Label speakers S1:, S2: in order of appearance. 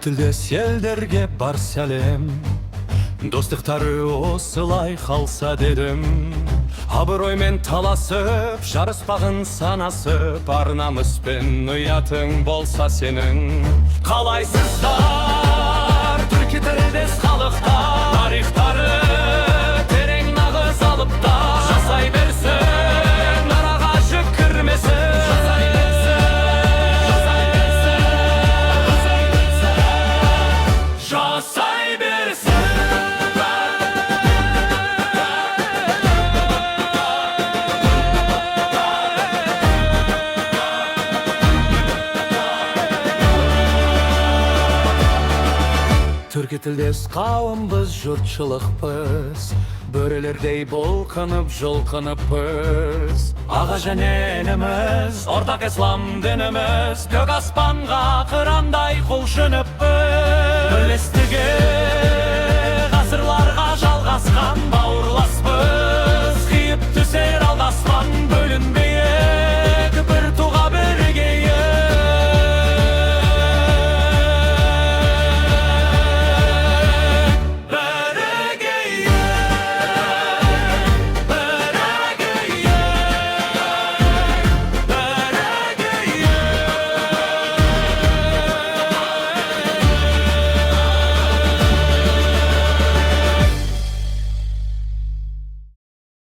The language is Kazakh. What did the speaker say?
S1: Түркітілдес елдерге бар сәлем, достықтары осылай қалса дедім. Абыроймен таласып, жарыспағын санасып, ар-намыспен ұятың болса сенің. Қалайсыздар, түркітілдес халықтар, тарихтары терең нағыз алыпта. Жасай берсін, араға жүк кірмесін. Түркітілдес қауымбыз, жұртшылықпыз, бөрілердей болқынып, жолқыныппыз. Аға және ініміз, ортақ ислам дініміз, көк аспанға қырандай құлшыныппыз.